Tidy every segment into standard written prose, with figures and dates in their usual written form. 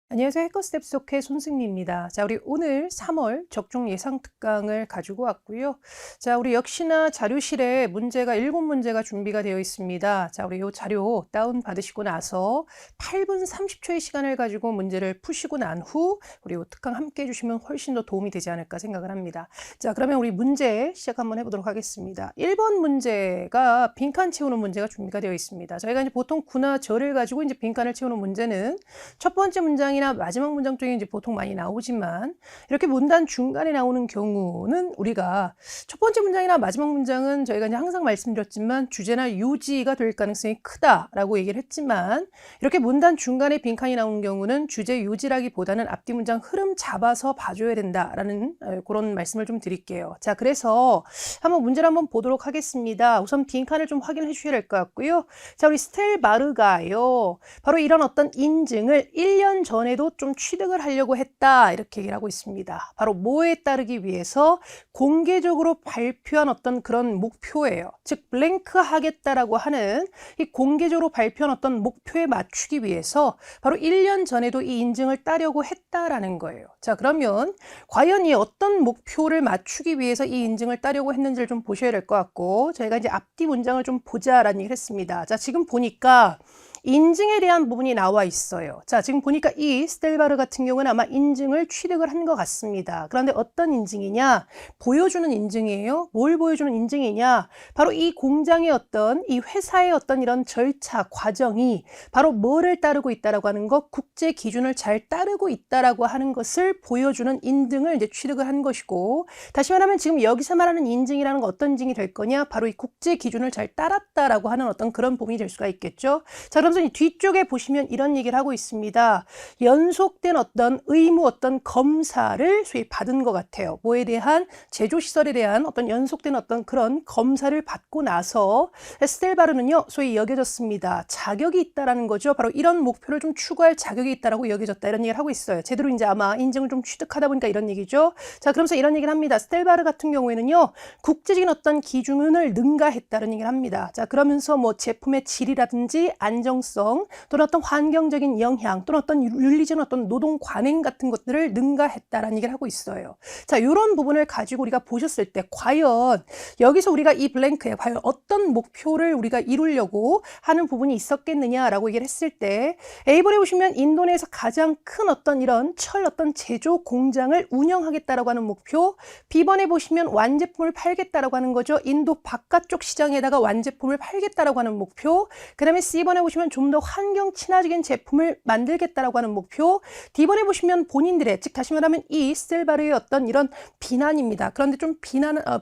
안녕하세요. 해커스텝 속의 손승리입니다. 자, 우리 오늘 3월 적중 예상 특강을 가지고 왔고요. 자, 우리 역시나 자료실에 문제가 7문제가 준비가 되어 있습니다. 자, 우리 이 자료 다운 받으시고 나서 8분 30초의 시간을 가지고 문제를 푸시고 난 후 우리 이 특강 함께 해주시면 훨씬 더 도움이 되지 않을까 생각을 합니다. 자, 그러면 우리 문제 시작 한번 해보도록 하겠습니다. 1번 문제가 빈칸 채우는 문제가 준비가 되어 있습니다. 저희가 이제 보통 구나 절을 가지고 이제 빈칸을 채우는 문제는 첫 번째 문장이나 마지막 문장 쪽에 이제 보통 많이 나오지만 이렇게 문단 중간에 나오는 경우는 우리가 첫 번째 문장이나 마지막 문장은 저희가 이제 항상 말씀드렸지만 주제나 요지가 될 가능성이 크다라고 얘기를 했지만 이렇게 문단 중간에 빈칸이 나오는 경우는 주제 요지라기보다는 앞뒤 문장 흐름 잡아서 봐줘야 된다라는 그런 말씀을 좀 드릴게요. 자, 그래서 한번 문제를 한번 보도록 하겠습니다. 우선 빈칸을 좀 확인해 주셔야 될 것 같고요. 자, 우리 스텔바르가요. 바로 이런 어떤 인증을 1년 전에도 좀 취득을 하려고 했다 이렇게 얘기를 하고 있습니다. 바로 뭐에 따르기 위해서 공개적으로 발표한 어떤 그런 목표예요. 즉 블랭크 하겠다라고 하는 이 공개적으로 발표한 어떤 목표에 맞추기 위해서 바로 1년 전에도 이 인증을 따려고 했다라는 거예요. 자, 그러면 과연 이 어떤 목표를 맞추기 위해서 이 인증을 따려고 했는지를 좀 보셔야 될 것 같고 저희가 이제 앞뒤 문장을 좀 보자라는 얘기를 했습니다. 자, 지금 보니까 인증에 대한 부분이 나와 있어요. 자, 지금 보니까 이 스텔바르 같은 경우는 아마 인증을 취득을 한 것 같습니다. 그런데 어떤 인증이냐? 보여주는 인증이에요. 뭘 보여주는 인증이냐? 바로 이 공장의 어떤 이 회사의 어떤 이런 절차, 과정이 바로 뭐를 따르고 있다라고 하는 것, 국제 기준을 잘 따르고 있다라고 하는 것을 보여주는 인증을 이제 취득을 한 것이고 다시 말하면 지금 여기서 말하는 인증이라는 건 어떤 인증이 될 거냐? 바로 이 국제 기준을 잘 따랐다라고 하는 어떤 그런 부분이 될 수가 있겠죠. 자, 그럼 이 뒤쪽에 보시면 이런 얘기를 하고 있습니다. 연속된 어떤 의무 어떤 검사를 소위 받은 것 같아요. 뭐에 대한 제조시설에 대한 어떤 연속된 어떤 그런 검사를 받고 나서 스텔바르는요 소위 여겨졌습니다. 자격이 있다라는 거죠. 바로 이런 목표를 좀 추구할 자격이 있다라고 여겨졌다 이런 얘기를 하고 있어요. 제대로 이제 아마 인증을 좀 취득하다 보니까 이런 얘기죠. 자, 그러면서 이런 얘기를 합니다. 스텔바르 같은 경우에는요 국제적인 어떤 기준을 능가했다는 얘기를 합니다. 자, 그러면서 뭐 제품의 질이라든지 안정성 또는 어떤 환경적인 영향 또는 어떤 윤리적인 어떤 노동 관행 같은 것들을 능가했다라는 얘기를 하고 있어요. 자, 이런 부분을 가지고 우리가 보셨을 때 과연 여기서 우리가 이 블랭크에 과연 어떤 목표를 우리가 이루려고 하는 부분이 있었겠느냐라고 얘기를 했을 때 A번에 보시면 인도네에서 가장 큰 어떤 이런 철 어떤 제조 공장을 운영하겠다라고 하는 목표, B번에 보시면 완제품을 팔겠다라고 하는 거죠. 인도 바깥쪽 시장에다가 완제품을 팔겠다라고 하는 목표, 그 다음에 C번에 보시면 좀 더 환경 친화적인 제품을 만들겠다라고 하는 목표, D번에 보시면 본인들의 즉 다시 말하면 이 스텔바르의 어떤 이런 비난입니다. 그런데 좀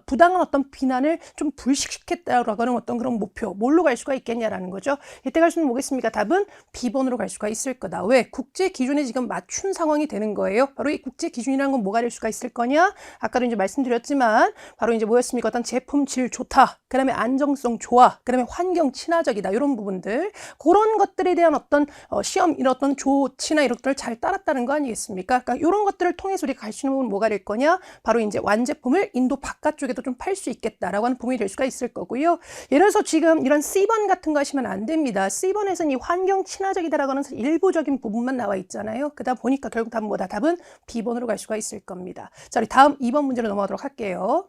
부당한 어떤 비난을 좀 불식시켰다라고 하는 어떤 그런 목표, 뭘로 갈 수가 있겠냐라는 거죠. 이때 갈 수는 뭐겠습니까? 답은 B번으로 갈 수가 있을 거다. 왜? 국제 기준에 지금 맞춘 상황이 되는 거예요. 바로 이 국제 기준이라는 건 뭐가 될 수가 있을 거냐? 아까도 이제 말씀드렸지만 바로 이제 뭐였습니까? 어떤 제품 질 좋다. 그 다음에 안정성 좋아. 그 다음에 환경 친화적이다. 이런 부분들. 그런 것들에 대한 어떤 시험 이런 어떤 조치나 이런 것들을 잘 따랐다는 거 아니겠습니까? 그러니까 이런 것들을 통해서 우리가 갈 수 있는 부분은 뭐가 될 거냐? 바로 이제 완제품을 인도 바깥쪽에도 좀 팔 수 있겠다라고 하는 부분이 될 수가 있을 거고요. 예를 들어서 지금 이런 C번 같은 거 하시면 안 됩니다. C번에서는 이 환경 친화적이다라고 하는 일부적인 부분만 나와 있잖아요. 그러다 보니까 결국 답은 뭐다? 답은 B번으로 갈 수가 있을 겁니다. 자, 우리 다음 2번 문제로 넘어가도록 할게요.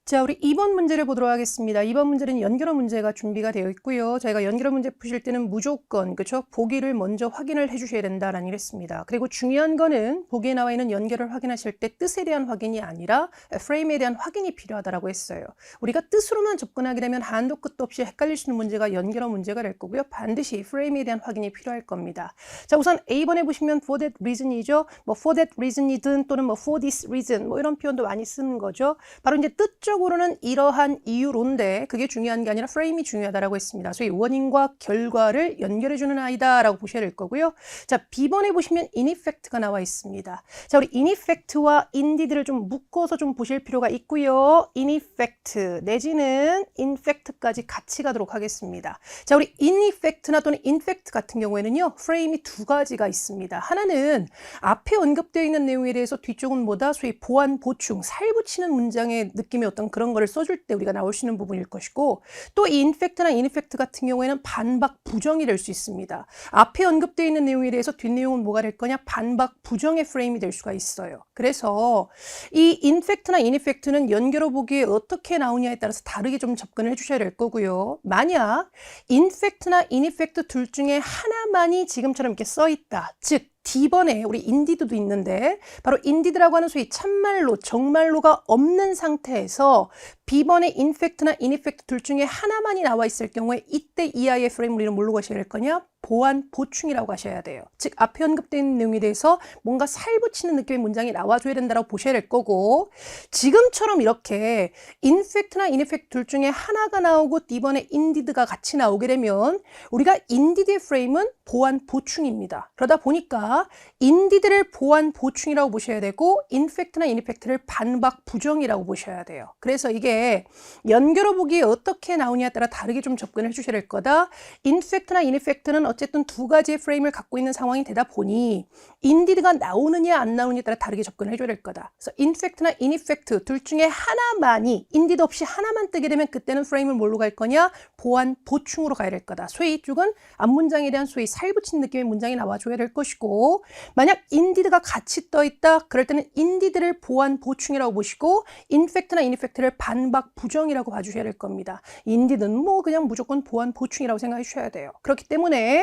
자, 우리 2번 문제를 보도록 하겠습니다. 2번 문제는 연결어 문제가 준비가 되어 있고요. 저희가 연결어 문제 푸실 때는 무조건 그렇죠? 보기를 먼저 확인을 해주셔야 된다라는 일 했습니다. 그리고 중요한 거는 보기에 나와 있는 연결을 확인하실 때 뜻에 대한 확인이 아니라 프레임에 대한 확인이 필요하다라고 했어요. 우리가 뜻으로만 접근하게 되면 한도 끝도 없이 헷갈릴 수 있는 문제가 연결어 문제가 될 거고요. 반드시 프레임에 대한 확인이 필요할 겁니다. 자, 우선 A번에 보시면 for that reason이죠. 뭐 for that reason이든 또는 뭐 for this reason 뭐 이런 표현도 많이 쓰는 거죠. 바로 이제 뜻적으로는 이러한 이유론데 그게 중요한 게 아니라 프레임이 중요하다라고 했습니다. 소위 원인과 결과를 연결해주는 아이다라고 보셔야 될 거고요. 자, B번에 보시면 in effect가 나와 있습니다. 자, 우리 in effect와 indeed를 좀 묶어서 좀 보실 필요가 있고요. in effect 내지는 in fact까지 같이 가도록 하겠습니다. 자, 우리 in effect나 또는 in fact 같은 경우에는요. 프레임이 두 가지가 있습니다. 하나는 앞에 언급되어 있는 내용에 대해서 뒤쪽은 뭐다? 소위 보완, 보충, 살 붙이는 문장의 느낌의 어떤 어떤 그런 거를 써줄 때 우리가 나올 수 있는 부분일 것이고, 또 이 인팩트나 인이펙트 같은 경우에는 반박 부정이 될 수 있습니다. 앞에 언급되어 있는 내용에 대해서 뒷내용은 뭐가 될 거냐? 반박 부정의 프레임이 될 수가 있어요. 그래서 이 인팩트나 인이펙트는 연결어 보기에 어떻게 나오냐에 따라서 다르게 좀 접근을 해주셔야 될 거고요. 만약 인팩트나 인이펙트 둘 중에 하나만이 지금처럼 이렇게 써 있다. 즉 D번에 우리 인디드도 있는데 바로 인디드라고 하는 소위 참말로 정말로가 없는 상태에서 B번에 인팩트나 인이펙트 둘 중에 하나만이 나와 있을 경우에 이때 이 아이의 프레임 우리는 뭘로 가셔야 될 거냐? 보완 보충이라고 하셔야 돼요. 즉 앞에 언급된 내용에 대해서 뭔가 살붙이는 느낌의 문장이 나와줘야 된다고 보셔야 될 거고, 지금처럼 이렇게 인팩트나 인이펙트 둘 중에 하나가 나오고 D번에 인디드가 같이 나오게 되면 우리가 인디드의 프레임은 보완 보충입니다. 그러다 보니까 인디드를 보완 보충이라고 보셔야 되고 인팩트나 인이펙트를 반박 부정이라고 보셔야 돼요. 그래서 이게 연결어 보기에 어떻게 나오냐에 따라 다르게 좀 접근을 해주셔야 될 거다. 인팩트나 인이펙트는 어쨌든 두 가지의 프레임을 갖고 있는 상황이 되다 보니 인디드가 나오느냐 안 나오느냐에 따라 다르게 접근을 해줘야 될 거다. 그래서 인팩트나 인이펙트 둘 중에 하나만이 인디드 없이 하나만 뜨게 되면 그때는 프레임을 뭘로 갈 거냐? 보완 보충으로 가야 될 거다. 소위 이쪽은 앞문장에 대한 소위 살붙인 느낌의 문장이 나와줘야 될 것이고, 만약 인디드가 같이 떠 있다. 그럴 때는 인디드를 보완 보충이라고 보시고 인팩트나 인이펙트를 반박 부정이라고 봐주셔야 될 겁니다. 인디드는 뭐 그냥 무조건 보완 보충이라고 생각해 주셔야 돼요. 그렇기 때문에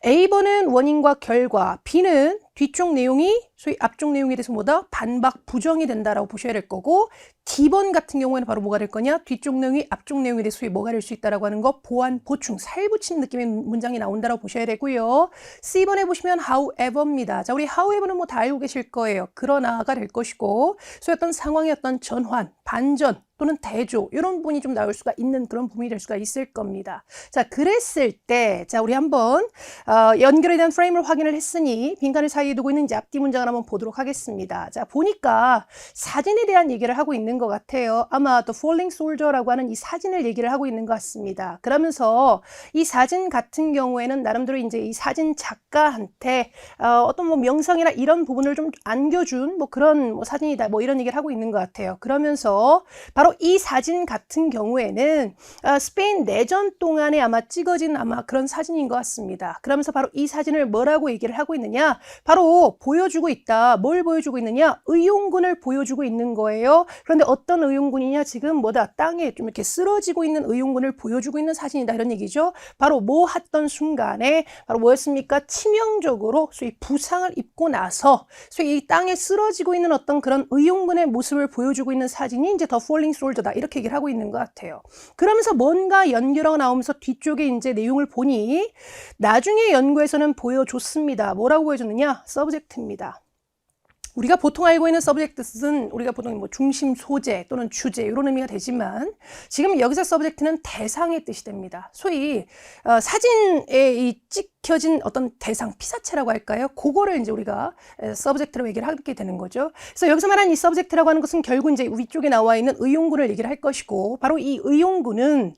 A번은 원인과 결과, B는 뒤쪽 내용이 소위 앞쪽 내용에 대해서 뭐다? 반박 부정이 된다라고 보셔야 될 거고, D번 같은 경우에는 바로 뭐가 될 거냐? 뒤쪽 내용이 앞쪽 내용에 대해서 소위 뭐가 될 수 있다라고 하는 거, 보완 보충, 살붙인 느낌의 문장이 나온다라고 보셔야 되고요. C번에 보시면 however입니다. 자, 우리 however는 뭐 다 알고 계실 거예요. 그러나가 될 것이고, 소위 어떤 상황의 어떤 전환, 반전 또는 대조 이런 부분이 좀 나올 수가 있는 그런 부분이 될 수가 있을 겁니다. 자, 그랬을 때 자 우리 한번 연결에 대한 프레임을 확인을 했으니 빈칸을 사이에 두고 있는 이제 앞뒤 문장을 한번 보도록 하겠습니다. 자, 보니까 사진에 대한 얘기를 하고 있는 것 같아요. 아마 The Falling Soldier라고 하는 이 사진을 얘기를 하고 있는 것 같습니다. 그러면서 이 사진 같은 경우에는 나름대로 이제 이 사진 작가한테 어떤 뭐 명성이나 이런 부분을 좀 안겨준 뭐 그런 뭐 사진이다 뭐 이런 얘기를 하고 있는 것 같아요. 그러면서 바로 이 사진 같은 경우에는 스페인 내전 동안에 아마 찍어진 아마 그런 사진인 것 같습니다. 그러면서 바로 이 사진을 뭐라고 얘기를 하고 있느냐? 바로 보여주고 있다. 뭘 보여주고 있느냐? 의용군을 보여주고 있는 거예요. 그런데 어떤 의용군이냐? 지금 뭐다? 땅에 좀 이렇게 쓰러지고 있는 의용군을 보여주고 있는 사진이다. 이런 얘기죠. 바로 뭐 했던 순간에 바로 뭐였습니까? 치명적으로 소위 부상을 입고 나서 소위 이 땅에 쓰러지고 있는 어떤 그런 의용군의 모습을 보여주고 있는 사진이 이제 더 폴링 솔저다 이렇게 얘기를 하고 있는 것 같아요. 그러면서 뭔가 연결어가 나오면서 뒤쪽에 이제 내용을 보니 나중에 연구에서는 보여줬습니다. 뭐라고 보여줬느냐? 서브젝트입니다. 우리가 보통 알고 있는 서브젝트는 우리가 보통 뭐 중심 소재 또는 주제 이런 의미가 되지만 지금 여기서 서브젝트는 대상의 뜻이 됩니다. 소위 사진에 이 찍혀진 어떤 대상, 피사체라고 할까요? 그거를 이제 우리가 서브젝트라고 얘기를 하게 되는 거죠. 그래서 여기서 말하는 이 서브젝트라고 하는 것은 결국 이제 위쪽에 나와 있는 의용군을 얘기를 할 것이고, 바로 이 의용군은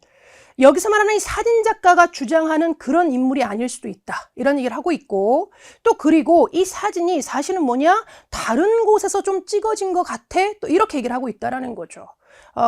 여기서 말하는 이 사진작가가 주장하는 그런 인물이 아닐 수도 있다. 이런 얘기를 하고 있고, 또 그리고 이 사진이 사실은 뭐냐? 다른 곳에서 좀 찍어진 것 같아? 또 이렇게 얘기를 하고 있다라는 거죠.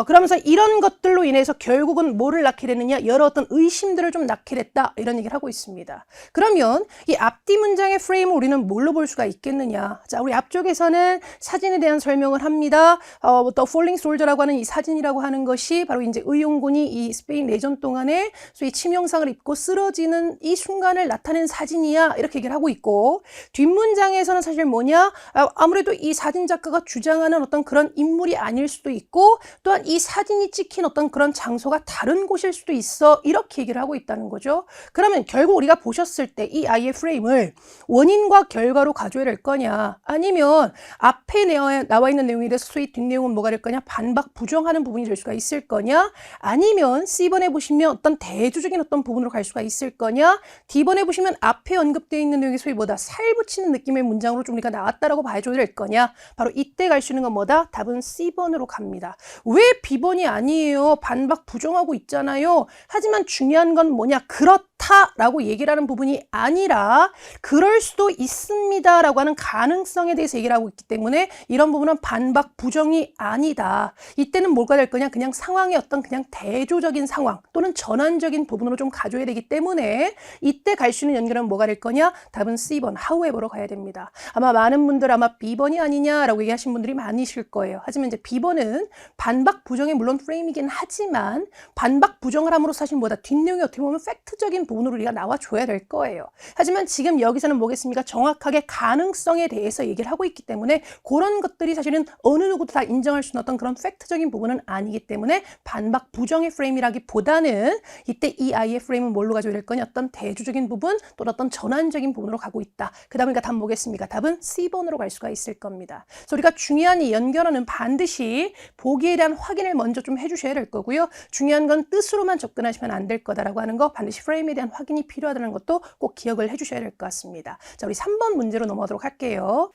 그러면서 이런 것들로 인해서 결국은 뭐를 낳게 됐느냐? 여러 어떤 의심들을 좀 낳게 됐다. 이런 얘기를 하고 있습니다. 그러면 이 앞뒤 문장의 프레임을 우리는 뭘로 볼 수가 있겠느냐? 자, 우리 앞쪽에서는 사진에 대한 설명을 합니다. The Falling Soldier라고 하는 이 사진이라고 하는 것이 바로 이제 의용군이 이 스페인 내전 동안에 소위 치명상을 입고 쓰러지는 이 순간을 나타낸 사진이야. 이렇게 얘기를 하고 있고, 뒷문장에서는 사실 뭐냐? 아무래도 이 사진 작가가 주장하는 어떤 그런 인물이 아닐 수도 있고, 또한 이 사진이 찍힌 어떤 그런 장소가 다른 곳일 수도 있어. 이렇게 얘기를 하고 있다는 거죠. 그러면 결국 우리가 보셨을 때 이 아이의 프레임을 원인과 결과로 가져야 될 거냐, 아니면 앞에 나와 있는 내용에 대해서 소위 뒷내용은 뭐가 될 거냐, 반박 부정하는 부분이 될 수가 있을 거냐, 아니면 C번에 보시면 어떤 대조적인 어떤 부분으로 갈 수가 있을 거냐, D번에 보시면 앞에 언급되어 있는 내용이 소위 뭐다, 살붙이는 느낌의 문장으로 좀 우리가 나왔다라고 봐줘야 될 거냐. 바로 이때 갈 수 있는 건 뭐다? 답은 C번으로 갑니다. 왜 B번이 아니에요? 반박 부정하고 있잖아요. 하지만 중요한 건 뭐냐? 그렇다 그렇다라고 얘기를 하는 부분이 아니라 그럴 수도 있습니다라고 하는 가능성에 대해서 얘기를 하고 있기 때문에 이런 부분은 반박 부정이 아니다. 이때는 뭐가 될 거냐? 그냥 상황의 어떤 그냥 대조적인 상황 또는 전환적인 부분으로 좀 가져야 되기 때문에 이때 갈 수 있는 연결은 뭐가 될 거냐? 답은 C번 however로 가야 됩니다. 아마 많은 분들 아마 B번이 아니냐라고 얘기하신 분들이 많으실 거예요. 하지만 이제 B번은 반박 부정의 물론 프레임이긴 하지만 반박 부정을 함으로써 사실 뭐다? 뒷내용이 어떻게 보면 팩트적인 부분으로 우리가 나와줘야 될 거예요. 하지만 지금 여기서는 뭐겠습니까? 정확하게 가능성에 대해서 얘기를 하고 있기 때문에 그런 것들이 사실은 어느 누구도 다 인정할 수 있는 어떤 그런 팩트적인 부분은 아니기 때문에 반박 부정의 프레임이라기보다는 이때 이 아이의 프레임은 뭘로 가져야 될 거냐? 어떤 대조적인 부분 또는 어떤 전환적인 부분으로 가고 있다. 그 다음에 답 뭐겠습니까? 답은 C번으로 갈 수가 있을 겁니다. 그래서 우리가 중요한 이 연결어는 반드시 보기에 대한 확인을 먼저 좀 해주셔야 될 거고요. 중요한 건 뜻으로만 접근하시면 안 될 거다라고 하는 거 반드시 프레임에 대한 확인이 필요하다는 것도 꼭 기억을 해주셔야 될 것 같습니다. 자, 우리 3번 문제로 넘어가도록 할게요.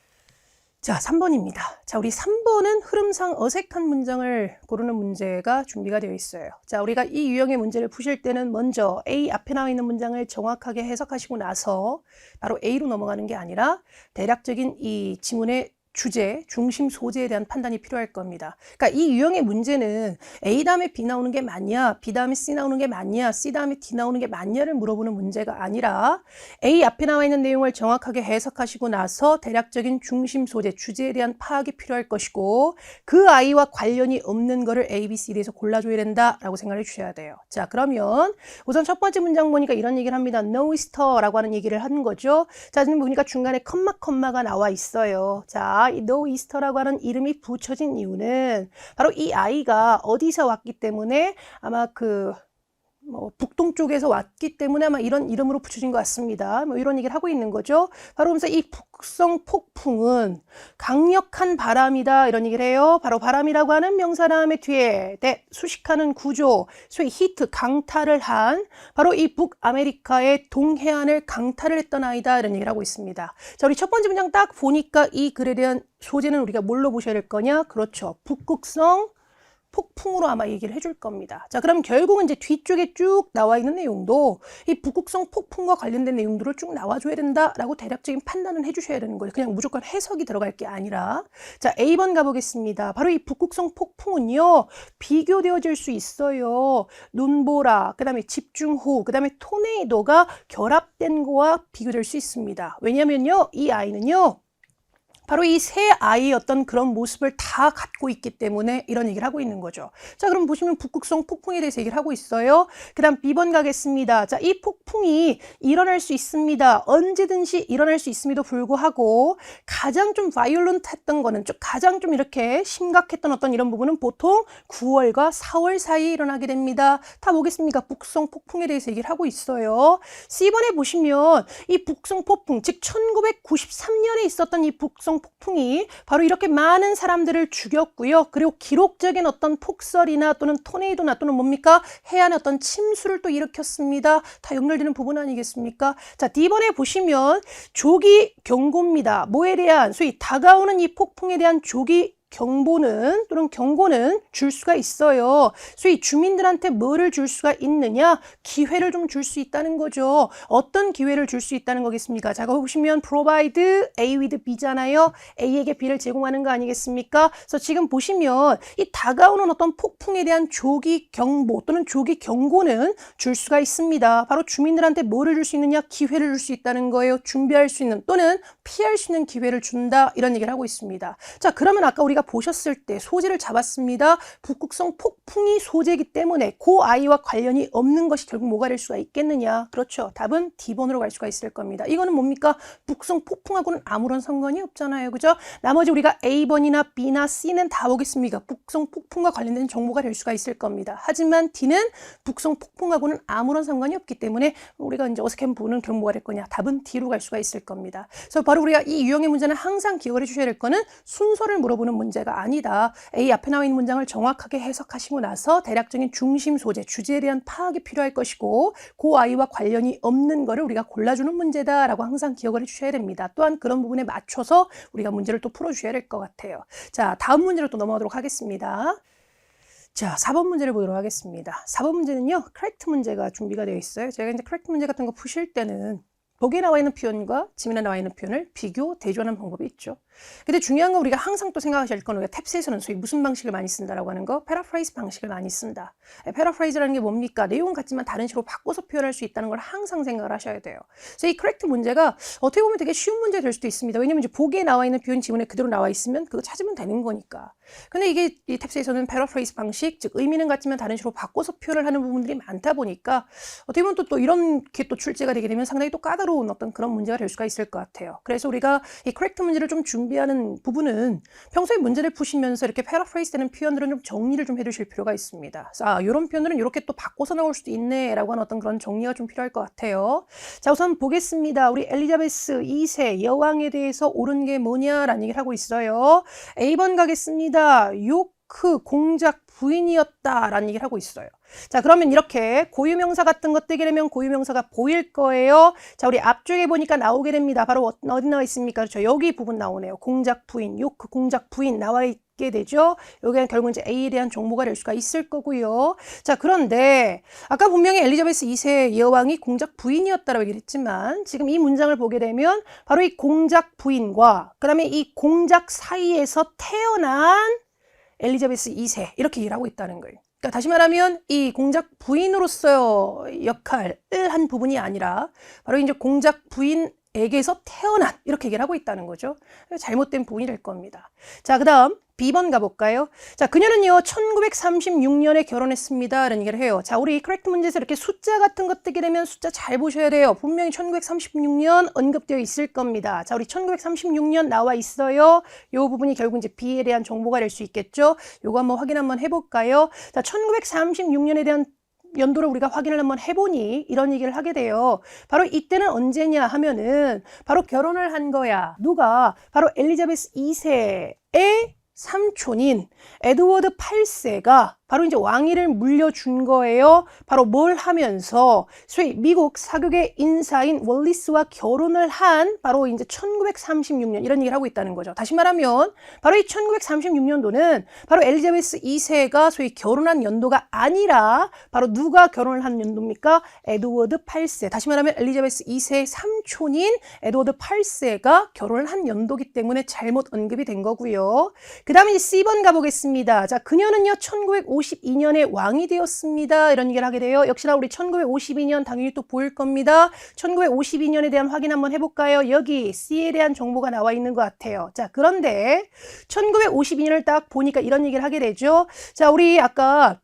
자, 3번입니다. 자, 우리 3번은 흐름상 어색한 문장을 고르는 문제가 준비가 되어 있어요. 자, 우리가 이 유형의 문제를 푸실 때는 먼저 A 앞에 나와 있는 문장을 정확하게 해석하시고 나서 바로 A로 넘어가는 게 아니라 대략적인 이 지문의 주제, 중심 소재에 대한 판단이 필요할 겁니다. 그러니까 이 유형의 문제는 A 다음에 B 나오는 게 맞냐, B 다음에 C 나오는 게 맞냐, C 다음에 D 나오는 게 맞냐를 물어보는 문제가 아니라 A 앞에 나와 있는 내용을 정확하게 해석하시고 나서 대략적인 중심 소재, 주제에 대한 파악이 필요할 것이고 그 아이와 관련이 없는 거를 A, B, C, D에서 골라줘야 된다라고 생각을 해주셔야 돼요. 자, 그러면 우선 첫 번째 문장 보니까 이런 얘기를 합니다. No easter라고 하는 얘기를 하는 거죠. 자, 지금 보니까 중간에 컴마가 나와 있어요. 자, 이 No Easter라고 하는 이름이 붙여진 이유는 바로 이 아이가 어디서 왔기 때문에 아마 북동쪽에서 왔기 때문에 아마 이런 이름으로 붙여진 것 같습니다. 이런 얘기를 하고 있는 거죠. 바로 그러면서 이 북성 폭풍은 강력한 바람이다 이런 얘기를 해요. 바로 바람이라고 하는 명사 다음에 뒤에 수식하는 구조, 소위 히트, 강타를 한 바로 이 북아메리카의 동해안을 강타를 했던 아이다 이런 얘기를 하고 있습니다. 자, 우리 첫 번째 문장 딱 보니까 이 글에 대한 소재는 우리가 뭘로 보셔야 될 거냐? 그렇죠. 북극성 폭풍으로 아마 얘기를 해줄 겁니다. 자, 그럼 결국은 이제 뒤쪽에 쭉 나와 있는 내용도 이 북극성 폭풍과 관련된 내용들을 쭉 나와줘야 된다라고 대략적인 판단은 해주셔야 되는 거예요. 그냥 무조건 해석이 들어갈 게 아니라. 자, A번 가보겠습니다. 바로 이 북극성 폭풍은요, 비교되어질 수 있어요. 눈보라, 그 다음에 집중호우, 그 다음에 토네이도가 결합된 거와 비교될 수 있습니다. 왜냐면요, 이 아이는요, 바로 이 세 아이의 어떤 그런 모습을 다 갖고 있기 때문에 이런 얘기를 하고 있는 거죠. 자, 그럼 보시면 북극성 폭풍에 대해서 얘기를 하고 있어요. 그 다음 B번 가겠습니다. 자, 이 폭풍이 일어날 수 있습니다. 언제든지 일어날 수 있음에도 불구하고 가장 좀 바이올런트 했던 거는 가장 좀 이렇게 심각했던 어떤 이런 부분은 보통 9월과 4월 사이에 일어나게 됩니다. 다 뭐겠습니까? 북극성 폭풍에 대해서 얘기를 하고 있어요. C번에 보시면 이 북극성 폭풍, 즉 1993년에 있었던 이 북극성 폭풍이 바로 이렇게 많은 사람들을 죽였고요. 그리고 기록적인 어떤 폭설이나 또는 토네이도나 또는 뭡니까? 해안의 어떤 침수를 또 일으켰습니다. 다 연결되는 부분 아니겠습니까? 자, D번에 보시면 조기 경고입니다. 뭐에 대한 소위 다가오는 이 폭풍에 대한 조기 경보는 또는 경고는 줄 수가 있어요. 소위 주민들한테 뭐를 줄 수가 있느냐? 기회를 좀 줄 수 있다는 거죠. 어떤 기회를 줄 수 있다는 거겠습니까? 자, 거기 보시면 provide A with B잖아요. A에게 B를 제공하는 거 아니겠습니까? 그래서 지금 보시면 이 다가오는 어떤 폭풍에 대한 조기 경보 또는 조기 경고는 줄 수가 있습니다. 바로 주민들한테 뭐를 줄 수 있느냐? 기회를 줄 수 있다는 거예요. 준비할 수 있는 또는 피할 수 있는 기회를 준다 이런 얘기를 하고 있습니다. 자, 그러면 아까 우리가 보셨을 때 소재를 잡았습니다. 북극성 폭풍이 소재이기 때문에 그 아이와 관련이 없는 것이 결국 뭐가 될 수가 있겠느냐? 그렇죠. 답은 D번으로 갈 수가 있을 겁니다. 이거는 뭡니까? 북극성 폭풍하고는 아무런 상관이 없잖아요. 그죠? 나머지 우리가 A번이나 B나 C는 다 보겠습니까? 북극성 폭풍과 관련된 정보가 될 수가 있을 겁니다. 하지만 D는 북극성 폭풍하고는 아무런 상관이 없기 때문에 우리가 이제 어색한 부분은 결국 뭐가 될 거냐? 답은 D로 갈 수가 있을 겁니다. 그래서 바로 우리가 이 유형의 문제는 항상 기억을 해주셔야 될 거는 순서를 물어보는 문제가 아니다. A 앞에 나와 있는 문장을 정확하게 해석하시고 나서 대략적인 중심 소재, 주제에 대한 파악이 필요할 것이고 그 아이와 관련이 없는 거를 우리가 골라주는 문제다라고 항상 기억을 해주셔야 됩니다. 또한 그런 부분에 맞춰서 우리가 문제를 또 풀어주셔야 될 것 같아요. 자, 다음 문제로 또 넘어가도록 하겠습니다. 자, 4번 문제를 보도록 하겠습니다. 4번 문제는요, correct 문제가 준비가 되어 있어요. 제가 이제 correct 문제 같은 거 푸실 때는 보기에 나와 있는 표현과 지문에 나와 있는 표현을 비교, 대조하는 방법이 있죠. 근데 중요한 건 우리가 항상 또 생각하셔야 할 건 우리가 탭스에서는 소위 무슨 방식을 많이 쓴다라고 하는 거, 패러프레이즈 방식을 많이 쓴다. 패러프레이즈라는 게 뭡니까? 내용은 같지만 다른 식으로 바꿔서 표현할 수 있다는 걸 항상 생각을 하셔야 돼요. 그래서 이 correct 문제가 어떻게 보면 되게 쉬운 문제가 될 수도 있습니다. 왜냐면 이제 보기에 나와 있는 표현 지문에 그대로 나와 있으면 그거 찾으면 되는 거니까. 근데 이게 이 탭스에서는 패러프레이즈 방식, 즉 의미는 같지만 다른 식으로 바꿔서 표현을 하는 부분들이 많다 보니까 어떻게 보면 또 이런 게 또 출제가 되게 되면 상당히 또 까다로운 어떤 그런 문제가 될 수가 있을 것 같아요. 그래서 우리가 이 correct 문제를 좀 준비하는 부분은 평소에 문제를 푸시면서 이렇게 패러프레이즈 되는 표현들은 좀 정리를 좀 해두실 필요가 있습니다. 자, 이런 표현들은 이렇게 또 바꿔서 나올 수도 있네라고 하는 어떤 그런 정리가 좀 필요할 것 같아요. 자, 우선 보겠습니다. 우리 엘리자베스 2세 여왕에 대해서 옳은 게 뭐냐라는 얘기를 하고 있어요. A번 가겠습니다. 요크 공작 부인이었다라는 얘기를 하고 있어요. 자, 그러면 이렇게 고유명사 같은 것 뜨게 되면 고유명사가 보일 거예요. 자, 우리 앞쪽에 보니까 나오게 됩니다. 바로 어디 나와 있습니까? 그렇죠. 여기 부분 나오네요. 공작 부인, 요크 공작 부인 나와 있게 되죠. 여기는 결국 이제 A에 대한 정보가 될 수가 있을 거고요. 자, 그런데 아까 분명히 엘리자베스 2세 여왕이 공작 부인이었다라고 얘기를 했지만 지금 이 문장을 보게 되면 바로 이 공작 부인과 그다음에 이 공작 사이에서 태어난 엘리자베스 2세 이렇게 얘기를 하고 있다는 거예요. 그러니까 다시 말하면 이 공작 부인으로서의 역할을 한 부분이 아니라 바로 이제 공작 부인에게서 태어난 이렇게 얘기를 하고 있다는 거죠. 잘못된 부분이 될 겁니다. 자, 그 다음 B번 가볼까요? 자, 그녀는요 1936년에 결혼했습니다 라는 얘기를 해요. 자, 우리 correct 문제에서 이렇게 숫자 같은 거 뜨게 되면 숫자 잘 보셔야 돼요. 분명히 1936년 언급되어 있을 겁니다. 자, 우리 1936년 나와 있어요. 이 부분이 결국 이제 B에 대한 정보가 될 수 있겠죠. 요거 한번 확인 한번 해볼까요? 자, 1936년에 대한 연도를 우리가 확인을 한번 해보니 이런 얘기를 하게 돼요. 바로 이때는 언제냐 하면은 바로 결혼을 한 거야. 누가? 바로 엘리자베스 2세의 삼촌인 에드워드 8세가 바로 이제 왕위를 물려준 거예요. 바로 뭘 하면서 소위 미국 사극의 인사인 월리스와 결혼을 한 바로 이제 1936년 이런 얘기를 하고 있다는 거죠. 다시 말하면 바로 이 1936년도는 바로 엘리자베스 2세가 소위 결혼한 연도가 아니라 바로 누가 결혼을 한 연도입니까? 에드워드 8세. 다시 말하면 엘리자베스 2세의 삼촌인 에드워드 8세가 결혼을 한 연도기 때문에 잘못 언급이 된 거고요. 그 다음에 이제 C번 가보겠습니다. 자, 그녀는요 1952년에 왕이 되었습니다. 이런 얘기를 하게 돼요. 역시나 우리 1952년 당연히 또 보일 겁니다. 1952년에 대한 확인 한번 해볼까요? 여기 C에 대한 정보가 나와 있는 것 같아요. 자, 그런데 1952년을 딱 보니까 이런 얘기를 하게 되죠. 자, 우리 아까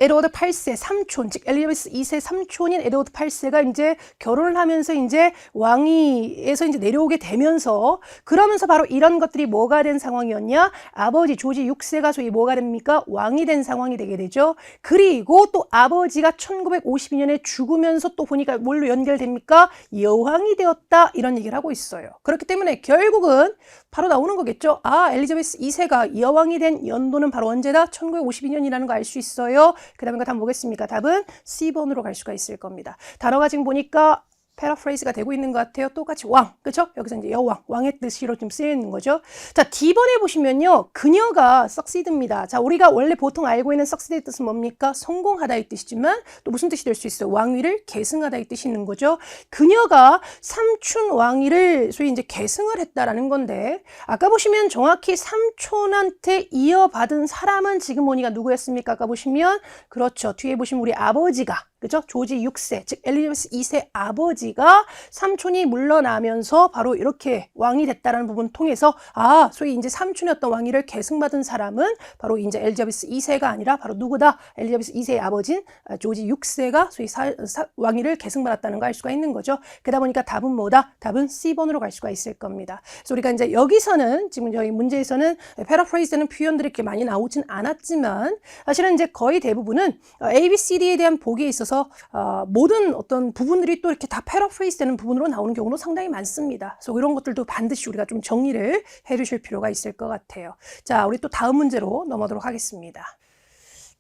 에드워드 8세 삼촌, 즉 엘리자베스 2세 삼촌인 에드워드 8세가 이제 결혼을 하면서 이제 왕위에서 이제 내려오게 되면서 그러면서 바로 이런 것들이 뭐가 된 상황이었냐? 아버지 조지 6세가 소위 뭐가 됩니까? 왕이 된 상황이 되게 되죠. 그리고 또 아버지가 1952년에 죽으면서 또 보니까 뭘로 연결됩니까? 여왕이 되었다 이런 얘기를 하고 있어요. 그렇기 때문에 결국은 바로 나오는 거겠죠. 아, 엘리자베스 2세가 여왕이 된 연도는 바로 언제다? 1952년이라는 거 알 수 있어요. 그 다음에 답 뭐겠습니까? 답은 C번으로 갈 수가 있을 겁니다. 단어가 지금 보니까 패러프레이즈가 되고 있는 것 같아요. 똑같이 왕, 그렇죠? 여기서 이제 여왕, 왕의 뜻으로 좀 쓰여 있는 거죠. 자, D번에 보시면요, 그녀가 succeed입니다. 자, 우리가 원래 보통 알고 있는 succeed의 뜻은 뭡니까? 성공하다의 뜻이지만 또 무슨 뜻이 될 수 있어요? 왕위를 계승하다의 뜻이 있는 거죠. 그녀가 삼촌 왕위를 소위 이제 계승을 했다라는 건데, 아까 보시면 정확히 삼촌한테 이어받은 사람은 지금 보니까 누구였습니까? 아까 보시면 그렇죠. 뒤에 보시면 우리 아버지가 그죠? 조지 6세, 즉 엘리자베스 2세 아버지가 삼촌이 물러나면서 바로 이렇게 왕이 됐다는 부분 통해서 아, 소위 이제 삼촌이었던 왕위를 계승받은 사람은 바로 이제 엘리자베스 2세가 아니라 바로 누구다? 엘리자베스 2세의 아버지인 조지 6세가 소위 왕위를 계승받았다는 거 알 수가 있는 거죠. 그러다 보니까 답은 뭐다? 답은 C번으로 갈 수가 있을 겁니다. 그래서 우리가 이제 여기서는 지금 저희 문제에서는 패러프레이즈되는 표현들이 이렇게 많이 나오진 않았지만 사실은 이제 거의 대부분은 A, B, C, D에 대한 보기에 있어서 모든 어떤 부분들이 또 이렇게 다 패러프레이즈 되는 부분으로 나오는 경우도 상당히 많습니다. 그래서 이런 것들도 반드시 우리가 좀 정리를 해 주실 필요가 있을 것 같아요. 자, 우리 또 다음 문제로 넘어가도록 하겠습니다.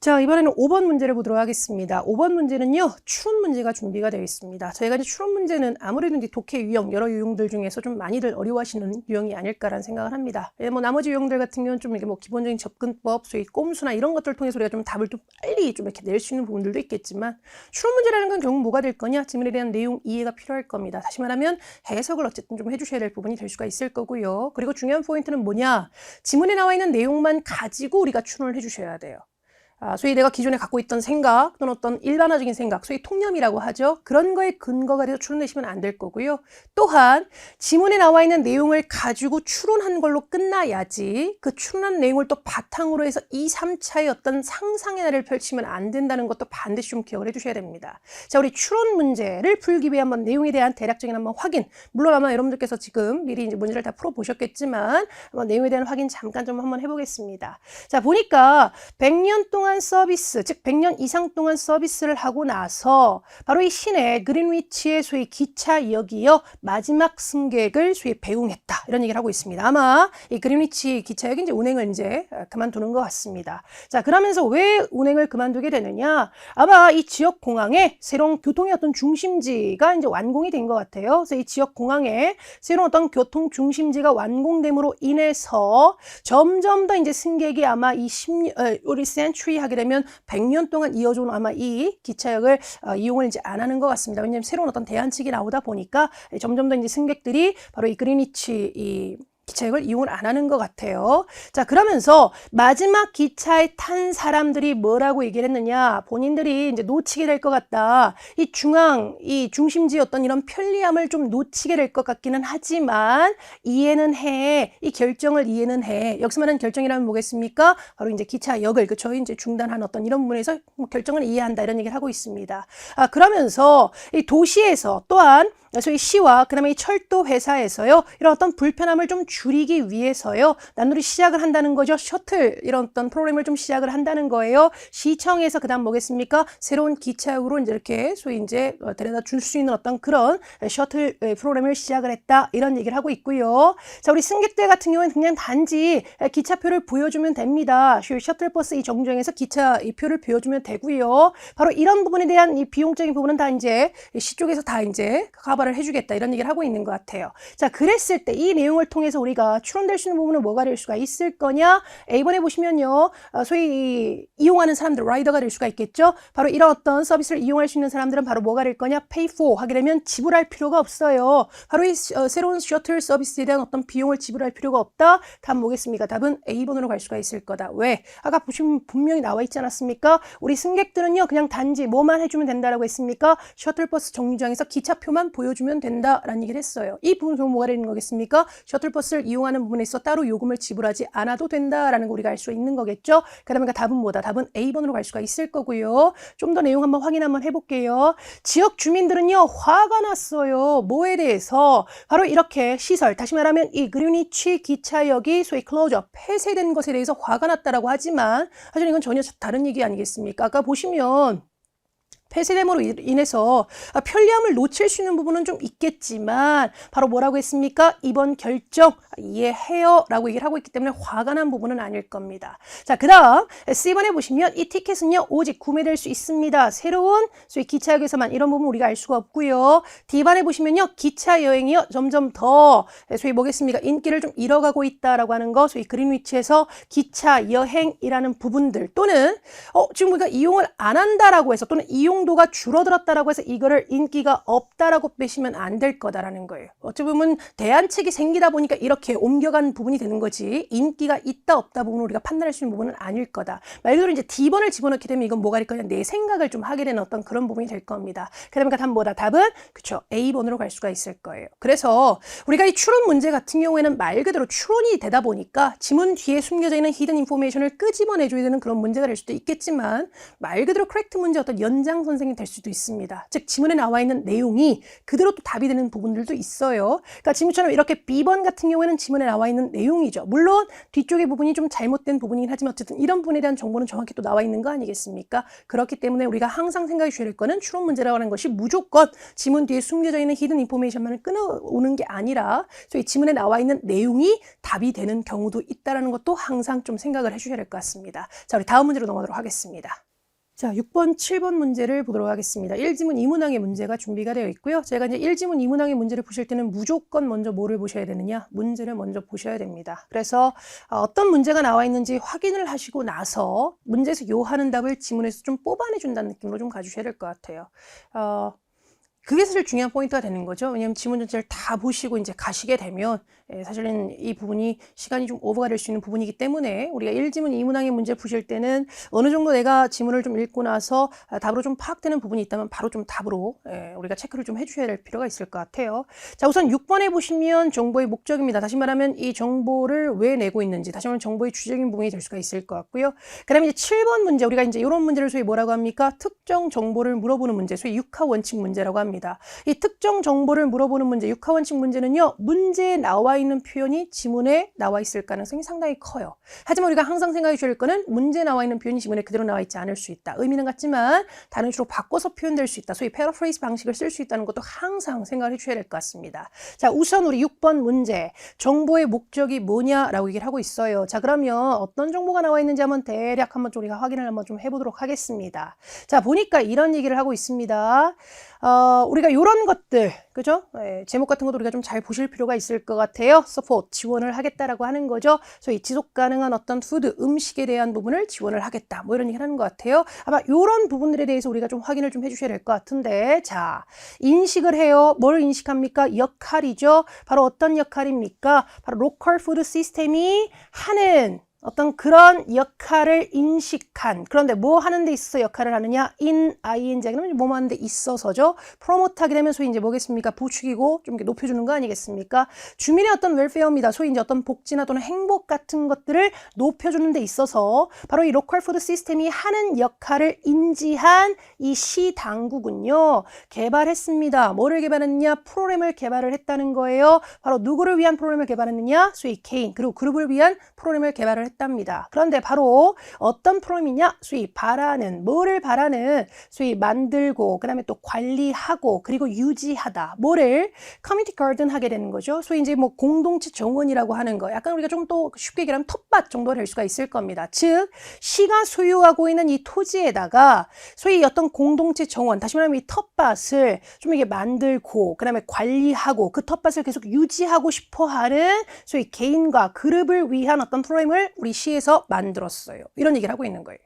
자, 이번에는 5번 문제를 보도록 하겠습니다. 5번 문제는요, 추론 문제가 준비가 되어 있습니다. 저희가 이제 추론 문제는 아무래도 이제 독해 유형, 여러 유형들 중에서 좀 많이들 어려워하시는 유형이 아닐까라는 생각을 합니다. 뭐 나머지 유형들 같은 경우는 좀 이렇게 뭐 기본적인 접근법, 소위 꼼수나 이런 것들을 통해서 우리가 좀 답을 좀 빨리 좀 이렇게 낼 수 있는 부분들도 있겠지만, 추론 문제라는 건 결국 뭐가 될 거냐? 지문에 대한 내용 이해가 필요할 겁니다. 다시 말하면 해석을 어쨌든 좀 해주셔야 될 부분이 될 수가 있을 거고요. 그리고 중요한 포인트는 뭐냐? 지문에 나와 있는 내용만 가지고 우리가 추론을 해주셔야 돼요. 소위 내가 기존에 갖고 있던 생각 또는 어떤 일반화적인 생각, 소위 통념이라고 하죠. 그런 거에 근거가 돼서 추론내시면 안 될 거고요. 또한 지문에 나와 있는 내용을 가지고 추론한 걸로 끝나야지 그 추론한 내용을 또 바탕으로 해서 2, 3차의 어떤 상상의 나래를 펼치면 안 된다는 것도 반드시 좀 기억을 해주셔야 됩니다. 자, 우리 추론 문제를 풀기 위해 한번 내용에 대한 대략적인 한번 확인. 물론 아마 여러분들께서 지금 미리 이제 문제를 다 풀어보셨겠지만 한번 내용에 대한 확인 잠깐 좀 한번 해보겠습니다. 자, 보니까 100년 동안 서비스, 즉 100년 이상 동안 서비스를 하고 나서 바로 이 시내 그린위치의 소위 기차역이요 마지막 승객을 소위 배웅했다 이런 얘기를 하고 있습니다. 아마 이 그린위치 기차역이 이제 운행을 이제 그만두는 것 같습니다. 자, 그러면서 왜 운행을 그만두게 되느냐? 아마 이 지역 공항에 새로운 교통의 어떤 중심지가 이제 완공이 된 것 같아요. 그래서 이 지역 공항에 새로운 어떤 교통 중심지가 완공됨으로 인해서 점점 더 이제 승객이 아마 이 우리 센츄리 하게 되면 100년 동안 이어져온 아마 이 기차역을 이용을 이제 안 하는 것 같습니다. 왜냐하면 새로운 어떤 대안책이 나오다 보니까 점점 더 이제 승객들이 바로 이 그린위치 이 기차역을 이용을 안 하는 것 같아요. 자, 그러면서 마지막 기차에 탄 사람들이 뭐라고 얘기를 했느냐? 본인들이 이제 놓치게 될 것 같다. 이 중심지의 어떤 이런 편리함을 좀 놓치게 될 것 같기는 하지만 이해는 해. 이 결정을 이해는 해. 여기서 말하는 결정이라면 뭐겠습니까? 바로 이제 기차역을 그쵸? 이제 중단한 어떤 이런 부분에서 뭐 결정을 이해한다 이런 얘기를 하고 있습니다. 그러면서 이 도시에서 또한 소위 시와 그다음에 이 철도 회사에서요 이런 어떤 불편함을 좀 줄이기 위해서요 난놀이 시작을 한다는 거죠. 셔틀 이런 어떤 프로그램을 좀 시작을 한다는 거예요. 시청에서 그다음 뭐겠습니까? 새로운 기차역으로 이제 이렇게 소위 이제 데려다 줄 수 있는 어떤 그런 셔틀 프로그램을 시작을 했다 이런 얘기를 하고 있고요. 자, 우리 승객들 같은 경우는 그냥 단지 기차표를 보여주면 됩니다. 셔틀버스 이 정류장에서 기차 이 표를 보여주면 되고요. 바로 이런 부분에 대한 이 비용적인 부분은 다 이제 시 쪽에서 다 이제 을 해주겠다 이런 얘기를 하고 있는 것 같아요. 자, 그랬을 때 이 내용을 통해서 우리가 추론될 수 있는 부분은 뭐가 될 수가 있을 거냐? A번에 보시면요. 소위 이용하는 사람들, 라이더가 될 수가 있겠죠. 바로 이런 어떤 서비스를 이용할 수 있는 사람들은 바로 뭐가 될 거냐? Pay for 하게 되면 지불할 필요가 없어요. 바로 이 새로운 셔틀 서비스에 대한 어떤 비용을 지불할 필요가 없다. 답은 뭐겠습니까? 답은 A번으로 갈 수가 있을 거다. 왜? 아까 보시면 분명히 나와 있지 않았습니까? 우리 승객들은요. 그냥 단지 뭐만 해주면 된다라고 했습니까? 셔틀버스 정류장에서 기차표만 보여주면 된다라는 얘기를 했어요. 이 부분 결국 뭐가 되는 거겠습니까? 셔틀버스를 이용하는 부분에 있어 따로 요금을 지불하지 않아도 된다라는 거 우리가 알 수 있는 거겠죠. 그러니까 답은 뭐다? 답은 A번으로 갈 수가 있을 거고요. 좀 더 내용 한번 확인 한번 해볼게요. 지역 주민들은요. 화가 났어요. 뭐에 대해서? 바로 이렇게 시설, 다시 말하면 이 그린위치 기차역이 소위 클로저, 폐쇄된 것에 대해서 화가 났다라고 하지만 사실 이건 전혀 다른 얘기 아니겠습니까? 아까 보시면 폐쇄됨으로 인해서 편리함을 놓칠 수 있는 부분은 좀 있겠지만 바로 뭐라고 했습니까? 이번 결정 이해해요 라고 얘기를 하고 있기 때문에 화가 난 부분은 아닐 겁니다. 자, 그 다음 C번에 보시면 이 티켓은요 오직 구매될 수 있습니다. 새로운 소위 기차역에서만 이런 부분 우리가 알 수가 없고요. D번에 보시면요 기차 여행이요 점점 더 소위 뭐겠습니까? 인기를 좀 잃어가고 있다라고 하는 거 소위 그린위치에서 기차 여행이라는 부분들 또는 지금 우리가 이용을 안 한다라고 해서 또는 이용도가 줄어들었다라고 해서 이거를 인기가 없다라고 빼시면 안 될 거다라는 거예요. 어찌 보면 대안책이 생기다 보니까 이렇게 옮겨간 부분이 되는 거지 인기가 있다 없다 부분을 우리가 판단할 수 있는 부분은 아닐 거다. 말 그대로 이제 D번을 집어넣게 되면 이건 뭐가 될 거냐 내 생각을 좀 하게 되는 어떤 그런 부분이 될 겁니다. 그러니까 답은 뭐다? 답은 그쵸 A번으로 갈 수가 있을 거예요. 그래서 우리가 이 추론 문제 같은 경우에는 말 그대로 추론이 되다 보니까 지문 뒤에 숨겨져 있는 히든 인포메이션을 끄집어내줘야 되는 그런 문제가 될 수도 있겠지만 말 그대로 커렉트 문제 어떤 연장선 선생이 될 수도 있습니다. 즉 지문에 나와 있는 내용이 그대로 또 답이 되는 부분들도 있어요. 그러니까 지문처럼 이렇게 B번 같은 경우에는 지문에 나와 있는 내용이죠. 물론 뒤쪽의 부분이 좀 잘못된 부분이긴 하지만 어쨌든 이런 부분에 대한 정보는 정확히 또 나와 있는 거 아니겠습니까? 그렇기 때문에 우리가 항상 생각해 주셔야 될 거는 추론 문제라고 하는 것이 무조건 지문 뒤에 숨겨져 있는 히든 인포메이션만을 끊어오는 게 아니라 소위 지문에 나와 있는 내용이 답이 되는 경우도 있다는 것도 항상 좀 생각을 해주셔야 될 것 같습니다. 자, 우리 다음 문제로 넘어가도록 하겠습니다. 자, 6번, 7번 문제를 보도록 하겠습니다. 1지문 2문항의 문제가 준비가 되어 있고요. 제가 이제 1지문 2문항의 문제를 보실 때는 무조건 먼저 뭐를 보셔야 되느냐? 문제를 먼저 보셔야 됩니다. 그래서 어떤 문제가 나와 있는지 확인을 하시고 나서 문제에서 요하는 답을 지문에서 좀 뽑아내준다는 느낌으로 좀 가주셔야 될 것 같아요. 그게 사실 중요한 포인트가 되는 거죠. 왜냐하면 지문 전체를 다 보시고 이제 가시게 되면 사실은 이 부분이 시간이 좀 오버가 될 수 있는 부분이기 때문에 우리가 1지문 2문항의 문제를 보실 때는 어느 정도 내가 지문을 좀 읽고 나서 답으로 좀 파악되는 부분이 있다면 바로 좀 답으로 우리가 체크를 좀 해주셔야 될 필요가 있을 것 같아요. 자, 우선 6번에 보시면 정보의 목적입니다. 다시 말하면 이 정보를 왜 내고 있는지, 다시 말하면 정보의 주적인 부분이 될 수가 있을 것 같고요. 그 다음에 이제 7번 문제, 우리가 이제 이런 문제를 소위 뭐라고 합니까? 특정 정보를 물어보는 문제, 소위 육하 원칙 문제라고 합니다. 이 특정 정보를 물어보는 문제, 육하 원칙 문제는요, 문제에 나와 있는 표현이 지문에 나와 있을 가능성이 상당히 커요. 하지만 우리가 항상 생각해 주실 거는 문제에 나와 있는 표현이 지문에 그대로 나와 있지 않을 수 있다. 의미는 같지만 다른 식으로 바꿔서 표현될 수 있다. 소위 패러프레이즈 방식을 쓸 수 있다는 것도 항상 생각을 해 주셔야 될 것 같습니다. 자, 우선 우리 6번 문제, 정보의 목적이 뭐냐라고 얘기를 하고 있어요. 자, 그러면 어떤 정보가 나와 있는지 한번 대략 한번 좀 우리가 확인을 한번 좀 해보도록 하겠습니다. 자, 보니까 이런 얘기를 하고 있습니다. 우리가 이런 것들, 그죠? 제목 같은 것도 우리가 좀 잘 보실 필요가 있을 것 같아요. support, 지원을 하겠다라고 하는 거죠. 소위 지속 가능한 어떤 푸드, 음식에 대한 부분을 지원을 하겠다. 뭐 이런 얘기를 하는 것 같아요. 아마 이런 부분들에 대해서 우리가 좀 확인을 좀 해주셔야 될 것 같은데, 자, 인식을 해요. 뭘 인식합니까? 역할이죠. 바로 어떤 역할입니까? 바로 로컬 푸드 시스템이 하는 어떤 그런 역할을 인식한, 그런데 뭐 하는 데 있어서 역할을 하느냐? in, ing, 그러면 뭐 하는 데 있어서죠. promote 하게 되면 소위 이제 뭐겠습니까? 부추기고 좀 이렇게 높여주는 거 아니겠습니까? 주민의 어떤 웰페어입니다. 소위 이제 어떤 복지나 또는 행복 같은 것들을 높여주는 데 있어서 바로 이 로컬 푸드 시스템이 하는 역할을 인지한 이 시 당국은요, 개발했습니다. 뭐를 개발했느냐? 프로그램을 개발을 했다는 거예요. 바로 누구를 위한 프로그램을 개발했느냐? 소위 개인, 그리고 그룹을 위한 프로그램을 개발을 했답니다. 그런데 바로 어떤 프로그램이냐? 소위 바라는, 뭐를 바라는? 소위 만들고, 그 다음에 또 관리하고, 그리고 유지하다. 뭐를? 커뮤니티 가든 하게 되는 거죠. 소위 이제 뭐 공동체 정원이라고 하는 거. 약간 우리가 좀 또 쉽게 얘기하면 텃밭 정도가 될 수가 있을 겁니다. 즉, 시가 소유하고 있는 이 토지에다가 소위 어떤 공동체 정원, 다시 말하면 이 텃밭을 좀 이게 만들고, 그 다음에 관리하고, 그 텃밭을 계속 유지하고 싶어 하는 소위 개인과 그룹을 위한 어떤 프로그램을 우리 시에서 만들었어요. 이런 얘기를 하고 있는 거예요.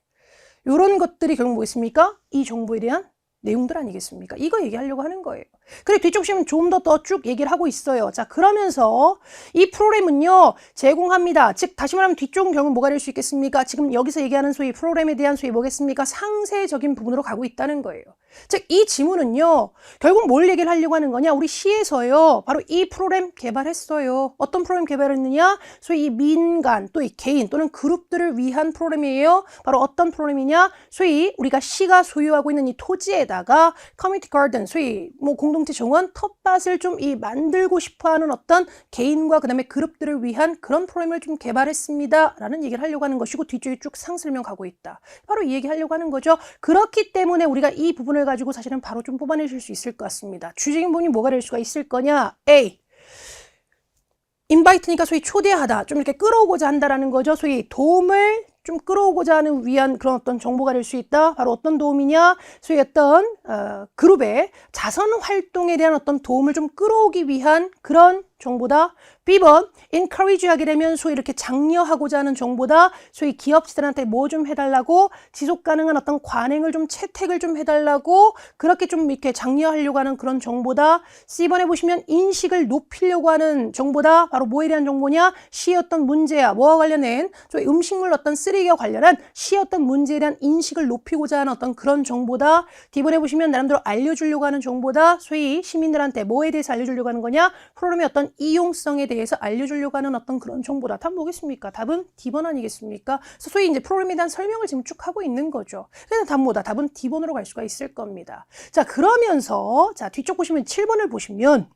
이런 것들이 결국 뭐겠습니까? 이 정보에 대한 내용들 아니겠습니까? 이거 얘기하려고 하는 거예요. 그리고 뒤쪽 보시면 좀 더 쭉 얘기를 하고 있어요. 자, 그러면서 이 프로그램은요, 제공합니다. 즉, 다시 말하면 뒤쪽은 결국 뭐가 될 수 있겠습니까? 지금 여기서 얘기하는 소위 프로그램에 대한 소위 뭐겠습니까? 상세적인 부분으로 가고 있다는 거예요. 즉, 이 지문은요, 결국 뭘 얘기를 하려고 하는 거냐? 우리 시에서요, 바로 이 프로그램 개발했어요. 어떤 프로그램 개발했느냐? 소위 이 민간, 또 이 개인 또는 그룹들을 위한 프로그램이에요. 바로 어떤 프로그램이냐? 소위 우리가 시가 소유하고 있는 이 토지에다가 커뮤니티 가든, 소위 뭐 공동체 정원, 텃밭을 좀 이 만들고 싶어하는 어떤 개인과 그 다음에 그룹들을 위한 그런 프로그램을 좀 개발했습니다. 라는 얘기를 하려고 하는 것이고 뒤쪽에 쭉 상설명 가고 있다. 바로 이 얘기 하려고 하는 거죠. 그렇기 때문에 우리가 이 부분을 가지고 사실은 바로 좀 뽑아내실 수 있을 것 같습니다. 주적인 부분이 뭐가 될 수가 있을 거냐? A. 인바이트니까 소위 초대하다. 좀 이렇게 끌어오고자 한다라는 거죠. 소위 도움을 좀 끌어오고자 하는 위한 그런 어떤 정보가 될 수 있다. 바로 어떤 도움이냐? 소위 어떤 그룹의 자선 활동에 대한 어떤 도움을 좀 끌어오기 위한 그런 정보다. B번, encourage 하게 되면 소위 이렇게 장려하고자 하는 정보다. 소위 기업체들한테 뭐 좀 해달라고, 지속 가능한 어떤 관행을 좀 채택을 좀 해달라고, 그렇게 좀 이렇게 장려하려고 하는 그런 정보다. C번에 보시면 인식을 높이려고 하는 정보다. 바로 뭐에 대한 정보냐? 시의 어떤 문제야. 뭐와 관련된? 소위 음식물 어떤 쓰레기와 관련한 시의 어떤 문제에 대한 인식을 높이고자 하는 어떤 그런 정보다. D번에 보시면 나름대로 알려주려고 하는 정보다. 소위 시민들한테 뭐에 대해서 알려주려고 하는 거냐? 프로그램의 어떤 어떤 이용성에 대해서 알려주려고 하는 어떤 그런 정보다. 답 뭐겠습니까? 답은 D번 아니겠습니까? 그래서 소위 이제 프로그램에 대한 설명을 지금 쭉 하고 있는 거죠. 그래서 답 뭐다? 답은 D번으로 갈 수가 있을 겁니다. 자, 그러면서 자, 뒤쪽 보시면 7번을 보시면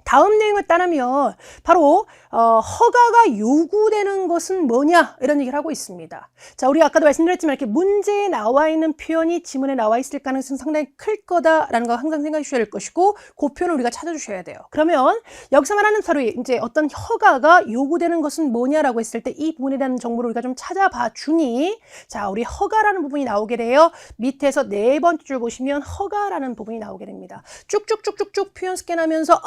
다음 내용을 따르면 바로 허가가 요구되는 것은 뭐냐 이런 얘기를 하고 있습니다. 자, 우리 아까도 말씀드렸지만 이렇게 문제에 나와 있는 표현이 지문에 나와 있을 가능성이 상당히 클 거다라는 거 항상 생각해 주셔야 될 것이고 그 표현을 우리가 찾아주셔야 돼요. 그러면 여기서 말하는 바로 이제 어떤 허가가 요구되는 것은 뭐냐라고 했을 때 이 부분에 대한 정보를 우리가 좀 찾아봐 주니 자, 우리 허가라는 부분이 나오게 돼요. 밑에서 네 번째 줄 보시면 허가라는 부분이 나오게 됩니다. 쭉쭉쭉쭉쭉 표현 스캔하면서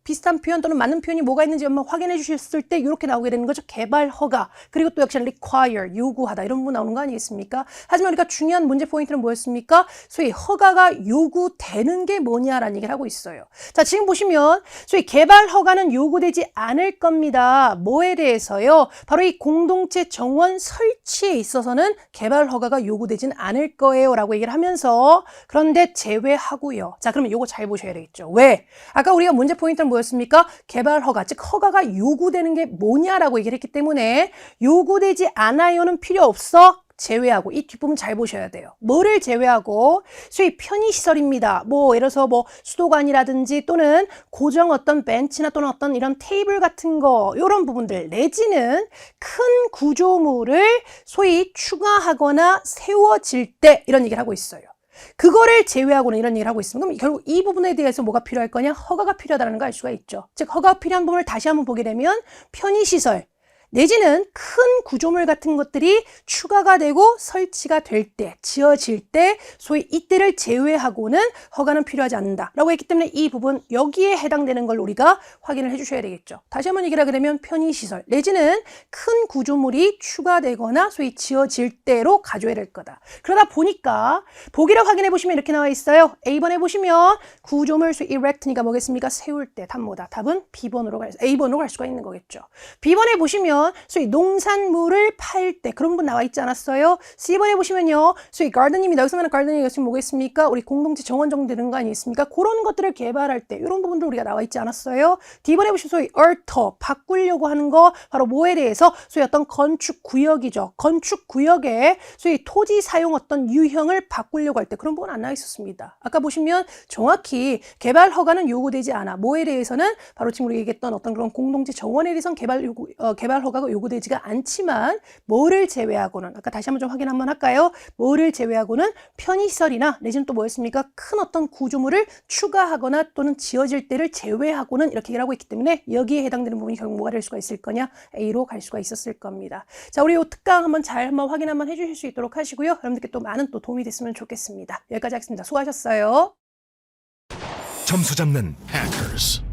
비슷한 표현 또는 맞는 표현이 뭐가 있는지 한번 확인해 주셨을 때 이렇게 나오게 되는 거죠. 개발 허가. 그리고 또 역시 require, 요구하다 이런 부분 나오는 거 아니겠습니까? 하지만 우리가 중요한 문제 포인트는 뭐였습니까? 소위 허가가 요구되는 게 뭐냐라는 얘기를 하고 있어요. 자, 지금 보시면 소위 개발 허가는 요구되지 않을 겁니다. 뭐에 대해서요? 바로 이 공동체 정원 설치에 있어서는 개발 허가가 요구되진 않을 거예요 라고 얘기를 하면서 그런데 제외하고요. 자, 그러면 요거 잘 보셔야 되겠죠. 왜? 아까 우리가 문제 포인트는 뭐였습니까? 개발 허가, 즉 허가가 요구되는 게 뭐냐라고 얘기를 했기 때문에 요구되지 않아요는 필요 없어. 제외하고 이 뒷부분 잘 보셔야 돼요. 뭐를 제외하고? 소위 편의시설입니다. 예를 들어서 수도관이라든지 또는 고정 어떤 벤치나 또는 어떤 이런 테이블 같은 거 이런 부분들 내지는 큰 구조물을 소위 추가하거나 세워질 때 이런 얘기를 하고 있어요. 그거를 제외하고는 이런 얘기를 하고 있습니다. 그럼 결국 이 부분에 대해서 뭐가 필요할 거냐? 허가가 필요하다는 걸 알 수가 있죠. 즉 허가가 필요한 부분을 다시 한번 보게 되면 편의시설 내지는 큰 구조물 같은 것들이 추가가 되고 설치가 될 때, 지어질 때 소위 이때를 제외하고는 허가는 필요하지 않는다라고 했기 때문에 이 부분 여기에 해당되는 걸 우리가 확인을 해주셔야 되겠죠. 다시 한번 얘기를 하게 되면 편의시설 내지는 큰 구조물이 추가되거나 소위 지어질 때로 가져야 될 거다. 그러다 보니까 보기를 확인해 보시면 이렇게 나와 있어요. A번에 보시면 구조물 소위 erect니까 뭐겠습니까? 세울 때 답 뭐다? 답은 A번으로 갈 수가 있는 거겠죠. B번에 보시면 소위 농산물을 팔 때 그런 부분 나와 있지 않았어요? C번에 보시면요. 소위 가든입니다. 여기서 말하는 가든이 것이 뭐겠습니까? 우리 공동체 정원 정도 되는 거 아니겠습니까? 그런 것들을 개발할 때 이런 부분도 우리가 나와 있지 않았어요? D번에 보시면 소위 alter, 바꾸려고 하는 거 바로 뭐에 대해서? 소위 어떤 건축 구역이죠. 건축 구역에 소위 토지 사용 어떤 유형을 바꾸려고 할 때 그런 부분 안 나와 있었습니다. 아까 보시면 정확히 개발 허가는 요구되지 않아. 뭐에 대해서는 바로 지금 우리 얘기했던 어떤 그런 공동체 정원에 대해서는 개발 허가가 요구되지가 않지만 뭐를 제외하고는 아까 다시 한번 좀 확인 한번 할까요? 뭐를 제외하고는 편의시설이나 내지는 또 뭐였습니까? 큰 어떤 구조물을 추가하거나 또는 지어질 때를 제외하고는 이렇게 얘기를 하고 있기 때문에 여기에 해당되는 부분이 결국 뭐가 될 수가 있을 거냐? A로 갈 수가 있었을 겁니다. 자, 우리 이 특강 한번 확인 한번 해주실 수 있도록 하시고요. 여러분들께 또 많은 또 도움이 됐으면 좋겠습니다. 여기까지 하겠습니다. 수고하셨어요. 점수 잡는 해커스.